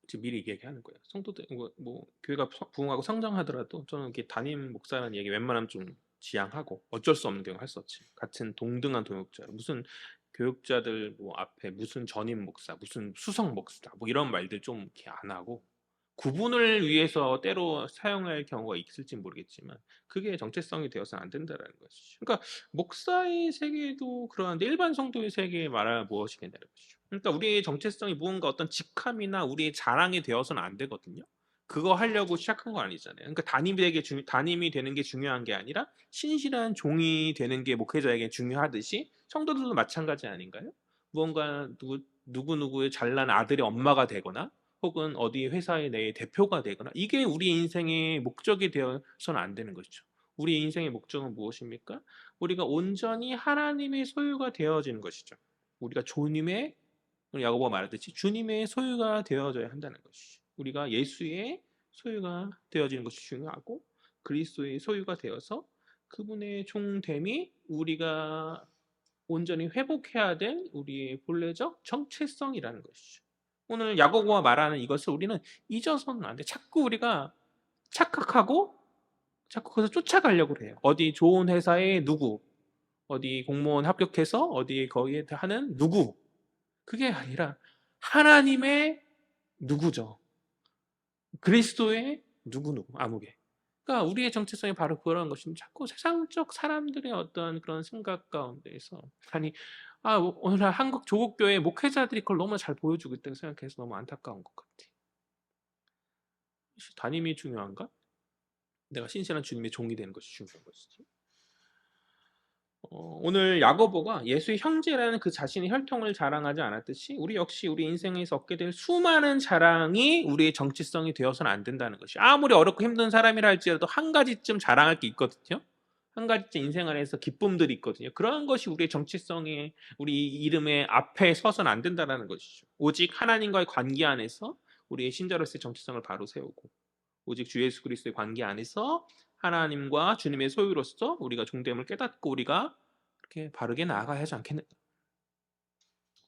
지금 미리 얘기하는 거예요. 성도들 뭐 교회가 부흥하고 성장하더라도 저는 이렇게 담임 목사라는 얘기 웬만하면 좀 지양하고 어쩔 수 없는 경우 할 수 없지. 같은 동등한 동역자 무슨 교육자들 뭐 앞에 무슨 전임 목사 무슨 수석 목사 뭐 이런 말들 좀 이렇게 안 하고 구분을 위해서 때로 사용할 경우가 있을지 모르겠지만 그게 정체성이 되어서는 안 된다라는 것이죠. 그러니까 목사의 세계도 그러한데 일반 성도의 세계에 말하면 무엇이겠냐는 것이죠. 그러니까 우리의 정체성이 무언가 어떤 직함이나 우리의 자랑이 되어서는 안 되거든요. 그거 하려고 시작한 거 아니잖아요. 그러니까 담임이 되는 게 중요한 게 아니라 신실한 종이 되는 게 목회자에게 중요하듯이 성도들도 마찬가지 아닌가요? 무언가 누구누구의 잘난 아들의 엄마가 되거나 혹은 어디 회사의 내 대표가 되거나 이게 우리 인생의 목적이 되어서는 안 되는 것이죠. 우리 인생의 목적은 무엇입니까? 우리가 온전히 하나님의 소유가 되어지는 것이죠. 우리가 주님의 야고보가 말했듯이 주님의 소유가 되어져야 한다는 것이죠. 우리가 예수의 소유가 되어지는 것이 중요하고 그리스도의 소유가 되어서 그분의 종됨이 우리가 온전히 회복해야 될 우리의 본래적 정체성이라는 것이죠. 오늘 야고보가 말하는 이것을 우리는 잊어서는 안 돼. 자꾸 우리가 착각하고 자꾸 그래서 쫓아가려고 해요. 어디 좋은 회사에 누구, 어디 공무원 합격해서 어디 거기에 하는 누구. 그게 아니라 하나님의 누구죠. 그리스도의 누구누구 아무개. 그러니까 우리의 정체성이 바로 그런 것입니다. 자꾸 세상적 사람들의 어떤 그런 생각 가운데에서 아니 오늘날 한국 조국교회 목회자들이 그걸 너무 잘 보여주고 있다고 생각해서 너무 안타까운 것 같아. 담임이 중요한가? 내가 신실한 주님의 종이 되는 것이 중요한 것이지. 오늘 야고보가 예수의 형제라는 그 자신의 혈통을 자랑하지 않았듯이 우리 역시 우리 인생에서 얻게 될 수많은 자랑이 우리의 정체성이 되어서는 안 된다는 것이 아무리 어렵고 힘든 사람이라 할지라도 한 가지쯤 자랑할 게 있거든요. 한 가지쯤 인생 안에서 기쁨들이 있거든요. 그러한 것이 우리의 정체성에 우리 이름의 앞에 서서는 안 된다는 것이죠. 오직 하나님과의 관계 안에서 우리의 신자로서의 정체성을 바로 세우고 오직 주 예수 그리스도의 관계 안에서 하나님과 주님의 소유로서 우리가 종됨을 깨닫고 우리가 그렇게 바르게 나아가야 하지 않겠는가.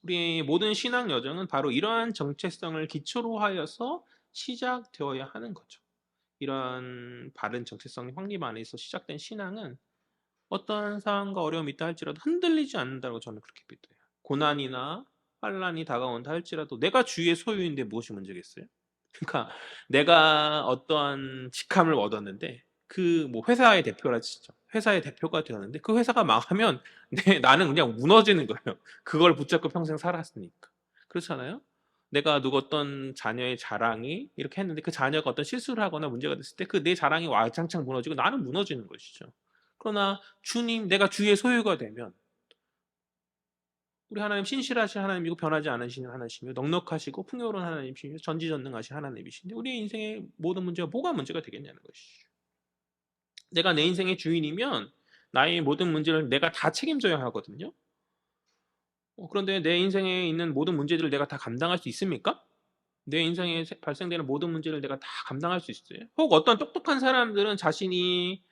우리의 모든 신앙 여정은 바로 이러한 정체성을 기초로 하여서 시작되어야 하는 거죠. 이러한 바른 정체성의 확립 안에서 시작된 신앙은 어떠한 상황과 어려움이 있다 할지라도 흔들리지 않는다고 저는 그렇게 믿어요. 고난이나 환란이 다가온다 할지라도 내가 주의 소유인데 무엇이 문제겠어요? 그러니까 내가 어떠한 직함을 얻었는데 그 뭐 회사의 대표라 치죠. 회사의 대표가 되었는데 그 회사가 망하면 나는 그냥 무너지는 거예요. 그걸 붙잡고 평생 살았으니까. 그렇잖아요? 내가 누구 어떤 자녀의 자랑이 이렇게 했는데 그 자녀가 어떤 실수를 하거나 문제가 됐을 때 그 내 자랑이 와장창 무너지고 나는 무너지는 것이죠. 그러나 주님, 내가 주의 소유가 되면 우리 하나님 신실하신 하나님이고 변하지 않으시는 하나님이시며 넉넉하시고 풍요로운 하나님이시며 전지전능하신 하나님이신데 우리의 인생의 모든 문제가 뭐가 문제가 되겠냐는 것이죠. 내가 내 인생의 주인이면 나의 모든 문제를 내가 다 책임져야 하거든요. 그런데 내 인생에 있는 모든 문제들을 내가 다 감당할 수 있습니까? 내 인생에 발생되는 모든 문제를 내가 다 감당할 수 있어요? 혹 어떤 똑똑한 사람들은 자신이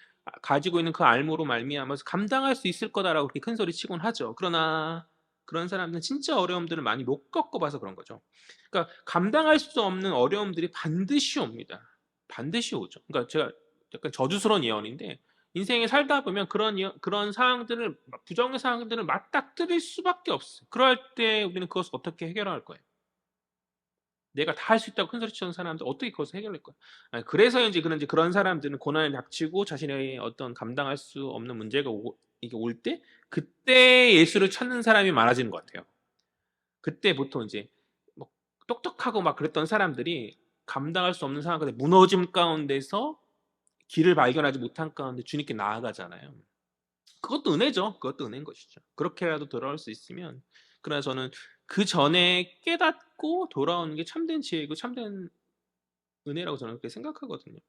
가지고 있는 그 알무로 말미암아서 감당할 수 있을 거다라고 그렇게 큰 소리 치곤 하죠. 그러나 그런 사람들은 진짜 어려움들을 많이 못 겪어봐서 그런 거죠. 그러니까 감당할 수 없는 어려움들이 반드시 옵니다. 반드시 오죠. 그러니까 제가 약간 저주스러운 예언인데 인생에 살다 보면 그런 상황들을 부정의 상황들을 맞닥뜨릴 수밖에 없어요. 그럴 때 우리는 그것을 어떻게 해결할 거예요? 내가 다 할 수 있다고 큰소리 치는 사람들 어떻게 그것을 해결할 거야? 그래서인지 그런지 그런 사람들은 고난을 닥치고 자신의 어떤 감당할 수 없는 문제가 이게 올 때 그때 예수를 찾는 사람이 많아지는 것 같아요. 그때 보통 이제 뭐 똑똑하고 막 그랬던 사람들이 감당할 수 없는 상황 가운데 무너짐 가운데서 길을 발견하지 못한 가운데 주님께 나아가잖아요. 그것도 은혜죠. 그것도 은혜인 것이죠. 그렇게라도 돌아올 수 있으면 그러나 저는 그 전에 깨닫고 돌아오는 게 참된 지혜이고 참된 은혜라고 저는 그렇게 생각하거든요.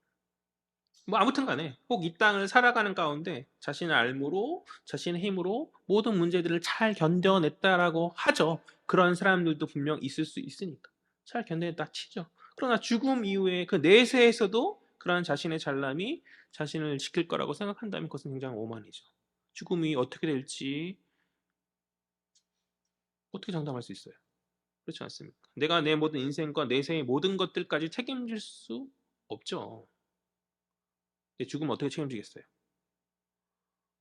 뭐 아무튼 간에 혹 이 땅을 살아가는 가운데 자신의 알무로 자신의 힘으로 모든 문제들을 잘 견뎌냈다라고 하죠. 그런 사람들도 분명 있을 수 있으니까. 잘 견뎌냈다 치죠. 그러나 죽음 이후에 그 내세에서도 그러한 자신의 잘남이 자신을 지킬 거라고 생각한다면 그것은 굉장히 오만이죠. 죽음이 어떻게 될지 어떻게 장담할 수 있어요? 그렇지 않습니까? 내가 내 모든 인생과 내세의 모든 것들까지 책임질 수 없죠. 죽으면 어떻게 책임지겠어요?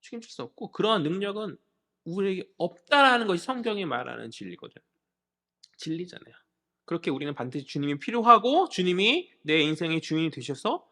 책임질 수 없고 그러한 능력은 우리에게 없다라는 것이 성경이 말하는 진리거든요. 진리잖아요. 그렇게 우리는 반드시 주님이 필요하고 주님이 내 인생의 주인이 되셔서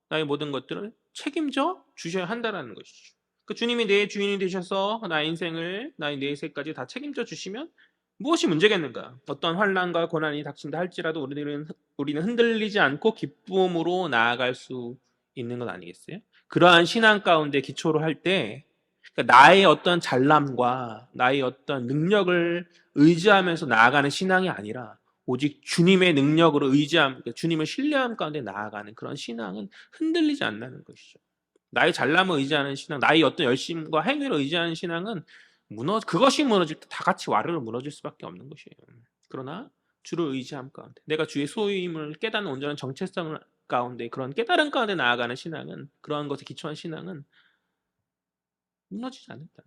나의 모든 것들을 책임져 주셔야 한다라는 것이죠. 그 주님이 내 주인이 되셔서 나의 인생을 나의 내세까지 다 책임져 주시면 무엇이 문제겠는가? 어떤 환난과 고난이 닥친다 할지라도 우리는 흔들리지 않고 기쁨으로 나아갈 수 있는 것 아니겠어요? 그러한 신앙 가운데 기초로 할 때 그러니까 나의 어떤 잘남과 나의 어떤 능력을 의지하면서 나아가는 신앙이 아니라 오직 주님의 능력으로 의지함, 주님을 신뢰함 가운데 나아가는 그런 신앙은 흔들리지 않는 것이죠. 나의 잘남을 의지하는 신앙, 나의 어떤 열심과 행위를 의지하는 신앙은 그것이 무너질 때 다 같이 와르르 무너질 수밖에 없는 것이에요. 그러나 주를 의지함 가운데 내가 주의 소유임을 깨닫는 온전한 정체성 가운데 그런 깨달음 가운데 나아가는 신앙은 그러한 것에 기초한 신앙은 무너지지 않는다.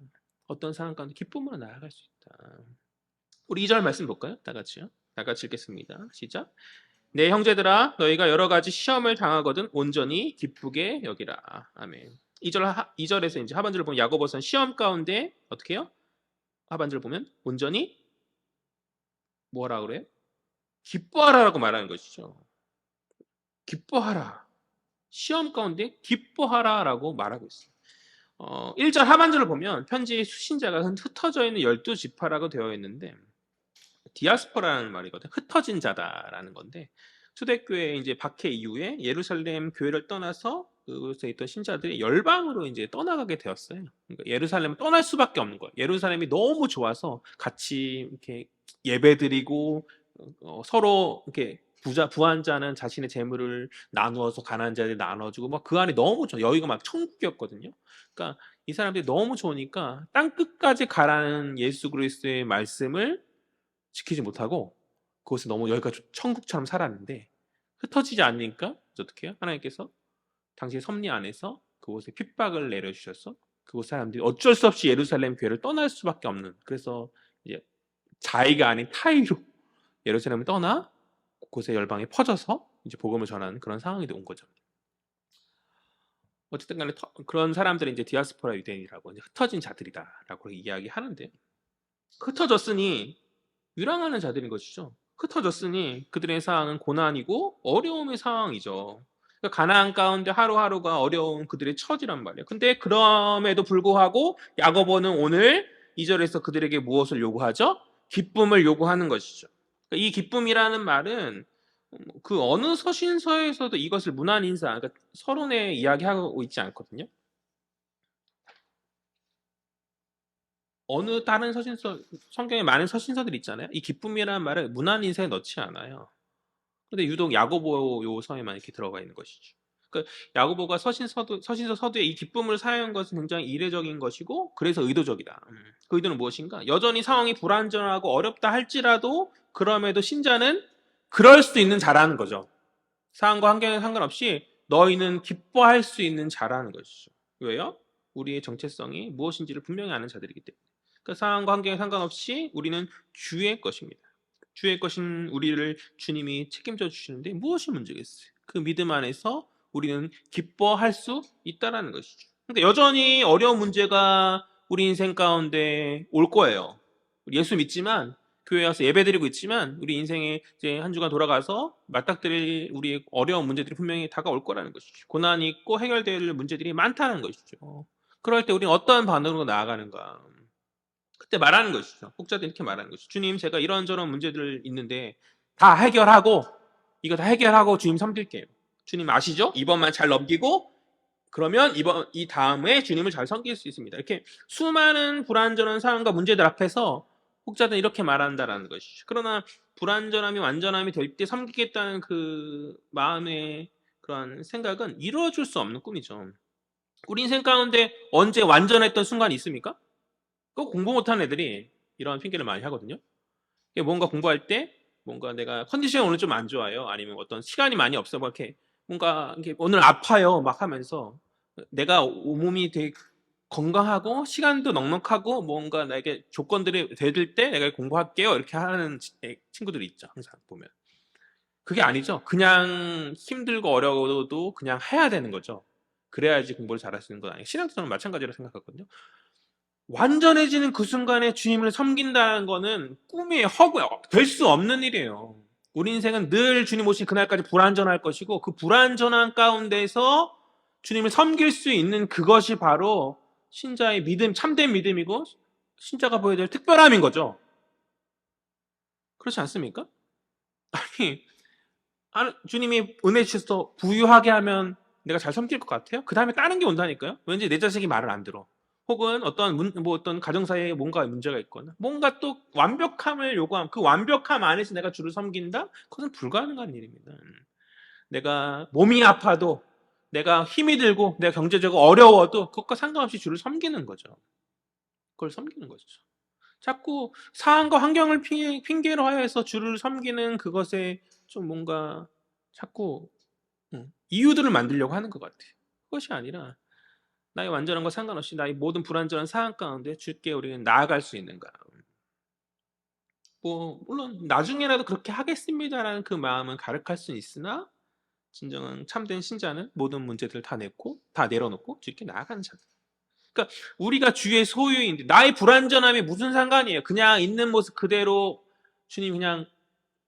어떤 상황 가운데 기쁨으로 나아갈 수 있다. 우리 2절 말씀 볼까요? 다 같이요. 다 같이 읽겠습니다. 시작. 내 형제들아 너희가 여러 가지 시험을 당하거든 온전히 기쁘게 여기라. 아멘. 2절에서 이제 하반절을 보면 야고보서는 시험 가운데 어떻게 해요? 하반절을 보면 온전히 뭐라 그래요? 기뻐하라라고 말하는 것이죠. 기뻐하라. 시험 가운데 기뻐하라라고 말하고 있어요. 1절 하반절을 보면 편지의 수신자가 흩어져 있는 12지파라고 되어 있는데 디아스포라는 말이거든. 흩어진 자다라는 건데 초대교회 이제 박해 이후에 예루살렘 교회를 떠나서 그곳에 있던 신자들이 열방으로 이제 떠나가게 되었어요. 그러니까 예루살렘을 떠날 수밖에 없는 거예요. 예루살렘이 너무 좋아서 같이 이렇게 예배드리고 서로 이렇게 부한 자는 자신의 재물을 나누어서 가난한 자들이 나눠주고 막 그 안에 너무 여기가 막 천국이었거든요. 그러니까 이 사람들이 너무 좋으니까 땅 끝까지 가라는 예수 그리스도의 말씀을 지키지 못하고 그것을 너무 여기가 천국처럼 살았는데 흩어지지 않으니까 어떻게 해요? 하나님께서 당시의 섭리 안에서 그곳에 핍박을 내려주셔서 그곳 사람들이 어쩔 수 없이 예루살렘 교회를 떠날 수밖에 없는 그래서 이제 자기가 아닌 타의로 예루살렘을 떠나 곳곳의 열방에 퍼져서 이제 복음을 전하는 그런 상황이 온 거죠. 어쨌든 간에 그런 사람들이 이제 디아스포라 유대인이라고 이제 흩어진 자들이다라고 이야기하는데 흩어졌으니 유랑하는 자들인 것이죠. 흩어졌으니 그들의 상황은 고난이고 어려움의 상황이죠. 그러니까 가나안 가운데 하루하루가 어려운 그들의 처지란 말이에요. 근데 그럼에도 불구하고 야고보는 오늘 2절에서 그들에게 무엇을 요구하죠? 기쁨을 요구하는 것이죠. 그러니까 이 기쁨이라는 말은 그 어느 서신서에서도 이것을 문안인사, 그러니까 서론에 이야기하고 있지 않거든요. 어느 다른 서신서, 성경에 많은 서신서들 있잖아요. 이 기쁨이라는 말을 문안인사에 넣지 않아요. 근데 유독 야고보 요서에만 이렇게 들어가 있는 것이죠. 그러니까 야고보가 서신서 서두에 이 기쁨을 사용한 것은 굉장히 이례적인 것이고 그래서 의도적이다. 그 의도는 무엇인가? 여전히 상황이 불안전하고 어렵다 할지라도 그럼에도 신자는 그럴 수 있는 자라는 거죠. 상황과 환경에 상관없이 너희는 기뻐할 수 있는 자라는 것이죠. 왜요? 우리의 정체성이 무엇인지를 분명히 아는 자들이기 때문에. 그 상황과 환경에 상관없이 우리는 주의 것입니다. 주의 것인 우리를 주님이 책임져 주시는데 무엇이 문제겠어요? 그 믿음 안에서 우리는 기뻐할 수 있다라는 것이죠. 근데 여전히 어려운 문제가 우리 인생 가운데 올 거예요. 예수 믿지만 교회 와서 예배드리고 있지만 우리 인생에 이제 한 주간 돌아가서 맞닥뜨릴 우리의 어려운 문제들이 분명히 다가올 거라는 것이죠. 고난이 있고 해결될 문제들이 많다는 것이죠. 그럴 때 우리는 어떠한 반응으로 나아가는가? 그때 말하는 것이죠. 혹자도 이렇게 말하는 것이죠. 주님, 제가 이런저런 문제들 있는데 다 해결하고 이거 다 해결하고 주님 섬길게요. 주님 아시죠? 이번만 잘 넘기고 그러면 이 다음에 주님을 잘 섬길 수 있습니다. 이렇게 수많은 불완전한 상황과 문제들 앞에서 혹자는 이렇게 말한다라는 것이죠. 그러나 불완전함이 완전함이 될 때 섬기겠다는 그 마음의 그런 생각은 이루어질 수 없는 꿈이죠. 우리 인생 가운데 언제 완전했던 순간이 있습니까? 꼭 공부 못하는 애들이 이런 핑계를 많이 하거든요. 뭔가 공부할 때 뭔가 내가 컨디션이 오늘 좀 안 좋아요. 아니면 어떤 시간이 많이 없어. 뭐 이렇게 뭔가 이렇게 오늘 아파요. 막 하면서 내가 몸이 되게 건강하고 시간도 넉넉하고 뭔가 나에게 조건들이 되들 때 내가 공부할게요. 이렇게 하는 친구들이 있죠. 항상 보면. 그게 아니죠. 그냥 힘들고 어려워도 그냥 해야 되는 거죠. 그래야지 공부를 잘할 수 있는 건 아니에요. 신앙도 저는 마찬가지로 생각하거든요. 완전해지는 그 순간에 주님을 섬긴다는 거는 꿈이에요. 허구예요. 될 수 없는 일이에요. 우리 인생은 늘 주님 오신 그날까지 불완전할 것이고 그 불완전한 가운데서 주님을 섬길 수 있는 그것이 바로 신자의 믿음, 참된 믿음이고 신자가 보여야 될 특별함인 거죠. 그렇지 않습니까? 아니, 주님이 은혜 주셔서 부유하게 하면 내가 잘 섬길 것 같아요? 그 다음에 다른 게 온다니까요? 왠지 내 자식이 말을 안 들어. 혹은 어떤 가정사이에 뭔가 문제가 있거나 뭔가 또 완벽함을 요구함, 그 완벽함 안에서 내가 주를 섬긴다? 그것은 불가능한 일입니다. 내가 몸이 아파도 내가 힘이 들고 내가 경제적으로 어려워도 그것과 상관없이 주를 섬기는 거죠. 그걸 섬기는 것이죠. 자꾸 상황과 환경을 핑계로 하여서 주를 섬기는 그것에 좀 뭔가 자꾸 이유들을 만들려고 하는 것 같아요. 그것이 아니라 나의 완전한 것 상관없이 나의 모든 불완전한 상황 가운데 주께 우리는 나아갈 수 있는가. 뭐 물론 나중에라도 그렇게 하겠습니다라는 그 마음은 가득할 수 있으나 진정한 참된 신자는 모든 문제들을 다 내려놓고 주께 나아가는 자들. 그러니까 우리가 주의 소유인데 나의 불완전함이 무슨 상관이에요? 그냥 있는 모습 그대로 주님 그냥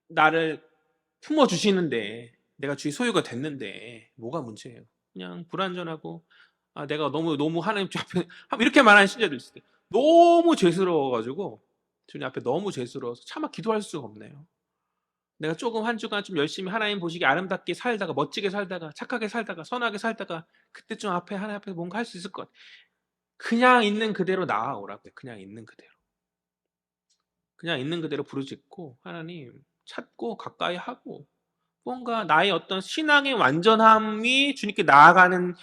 나를 품어 주시는데 내가 주의 소유가 됐는데 뭐가 문제예요? 그냥 불완전하고 내가 너무 하나님 앞에 이렇게 말하는 신자들 있을 때 너무 죄스러워가지고 주님 앞에 너무 죄스러워서 차마 기도할 수가 없네요. 내가 조금 한 주간 좀 열심히 하나님 보시기 아름답게 살다가 멋지게 살다가 착하게 살다가 선하게 살다가 그때쯤 앞에 하나님 앞에 뭔가 할 수 있을 것 같아. 그냥 있는 그대로 나아오라고요. 그냥 있는 그대로. 그냥 있는 그대로 부르짖고 하나님 찾고 가까이 하고 뭔가 나의 어떤 신앙의 완전함이 주님께 나아가는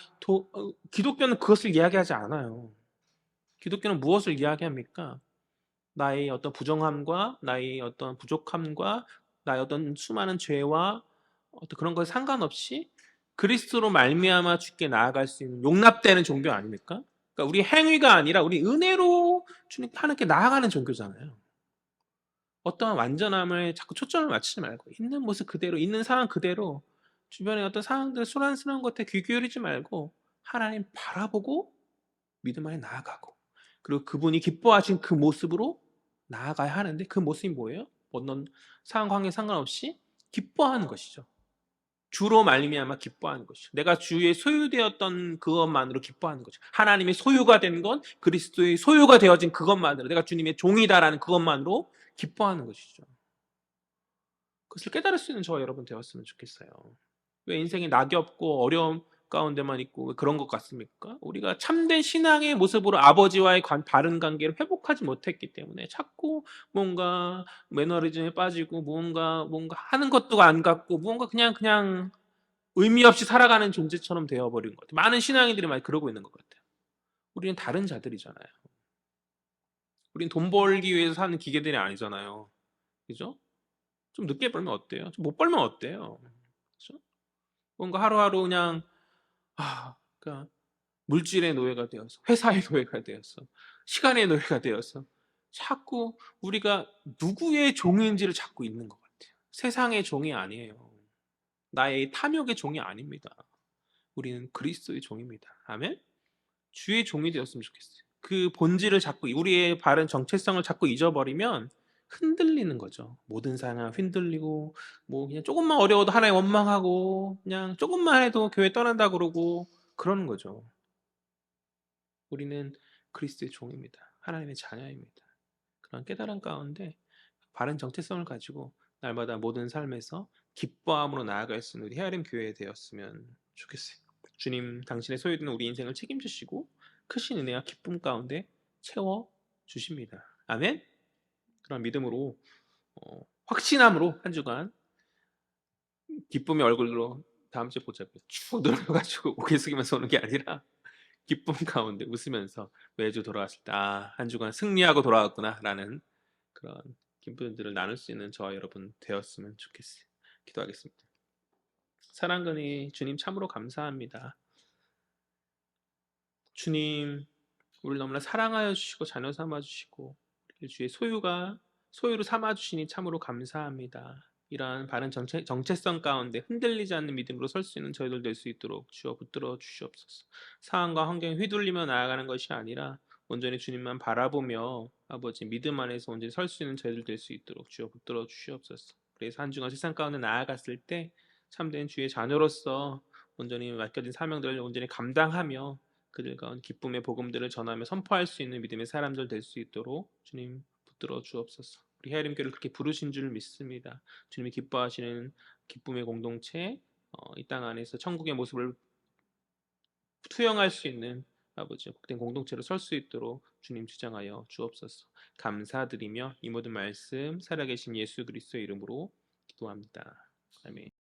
기독교는 그것을 이야기하지 않아요. 기독교는 무엇을 이야기합니까? 나의 어떤 부정함과 나의 어떤 부족함과 나의 어떤 수많은 죄와 어떤 그런 것에 상관없이 그리스도로 말미암아 주께 나아갈 수 있는 용납되는 종교 아닙니까? 그러니까 우리 행위가 아니라 우리 은혜로 주님 하나님께 나아가는 종교잖아요. 어떠한 완전함을 자꾸 초점을 맞추지 말고 있는 모습 그대로 있는 상황 그대로 주변의 어떤 상황들 소란스러운 것에 귀 기울이지 말고 하나님 바라보고 믿음 안에 나아가고 그리고 그분이 기뻐하신 그 모습으로 나아가야 하는데 그 모습이 뭐예요? 어떤 상황에 상관없이 기뻐하는 것이죠. 주로 말미암아 기뻐하는 것이죠. 내가 주의 소유되었던 그것만으로 기뻐하는 거죠. 하나님의 소유가 된 건 그리스도의 소유가 되어진 그것만으로 내가 주님의 종이다라는 그것만으로 기뻐하는 것이죠. 그것을 깨달을 수 있는 저와 여러분 되었으면 좋겠어요. 왜 인생이 낙이 없고 어려움 가운데만 있고 왜 그런 것 같습니까? 우리가 참된 신앙의 모습으로 아버지와의 바른 관계를 회복하지 못했기 때문에 자꾸 뭔가 매너리즘에 빠지고 뭔가 하는 것도 안 같고 무언가 그냥 의미 없이 살아가는 존재처럼 되어버린 것 같아요. 많은 신앙인들이 많이 그러고 있는 것 같아요. 우리는 다른 자들이잖아요. 우리는 돈 벌기 위해서 사는 기계들이 아니잖아요. 그죠? 좀 늦게 벌면 어때요? 좀 못 벌면 어때요? 그죠? 뭔가 하루하루 그냥 그러니까 물질의 노예가 되어서 회사의 노예가 되어서 시간의 노예가 되어서 자꾸 우리가 누구의 종인지를 찾고 있는 것 같아요. 세상의 종이 아니에요. 나의 탐욕의 종이 아닙니다. 우리는 그리스도의 종입니다. 아멘? 주의 종이 되었으면 좋겠어요. 그 본질을 자꾸 우리의 바른 정체성을 자꾸 잊어버리면 흔들리는 거죠. 모든 사람 흔들리고 뭐 그냥 조금만 어려워도 하나님 원망하고 그냥 조금만 해도 교회 떠난다 그러고 그러는 거죠. 우리는 그리스도의 종입니다. 하나님의 자녀입니다. 그런 깨달음 가운데 바른 정체성을 가지고 날마다 모든 삶에서 기뻐함으로 나아갈 수 있는 우리 헤아림 교회 되었으면 좋겠어요. 주님 당신의 소유된 우리 인생을 책임지시고 크신 은혜와 기쁨 가운데 채워 주십니다. 아멘. 그런 믿음으로 확신함으로 한 주간 기쁨의 얼굴로 다음 주에 보자고요. 쭉 늘어가지고 고개 숙이면서 오는 게 아니라 기쁨 가운데 웃으면서 매주 돌아왔을 때 한 주간 승리하고 돌아왔구나라는 그런 기쁨들을 나눌 수 있는 저와 여러분 되었으면 좋겠어요. 기도하겠습니다. 사랑근이 주님 참으로 감사합니다. 주님 우리를 너무나 사랑하여 주시고 자녀 삼아 주시고 주의 소유로 삼아 주시니 참으로 감사합니다. 이러한 바른 정체성 가운데 흔들리지 않는 믿음으로 설 수 있는 저희들 될 수 있도록 주여 붙들어 주시옵소서. 상황과 환경에 휘둘리며 나아가는 것이 아니라 온전히 주님만 바라보며 아버지 믿음 안에서 온전히 설 수 있는 저희들 될 수 있도록 주여 붙들어 주시옵소서. 그래서 한 주간 세상 가운데 나아갔을 때 참된 주의 자녀로서 온전히 맡겨진 사명들을 온전히 감당하며 그들 가운데 기쁨의 복음들을 전하며 선포할 수 있는 믿음의 사람들 될 수 있도록 주님 붙들어 주옵소서. 우리 헤아림교를 그렇게 부르신 줄 믿습니다. 주님이 기뻐하시는 기쁨의 공동체, 이 땅 안에서 천국의 모습을 투영할 수 있는 아버지 복된 공동체로 설 수 있도록 주님 주장하여 주옵소서. 감사드리며 이 모든 말씀 살아계신 예수 그리스도의 이름으로 기도합니다. 아멘.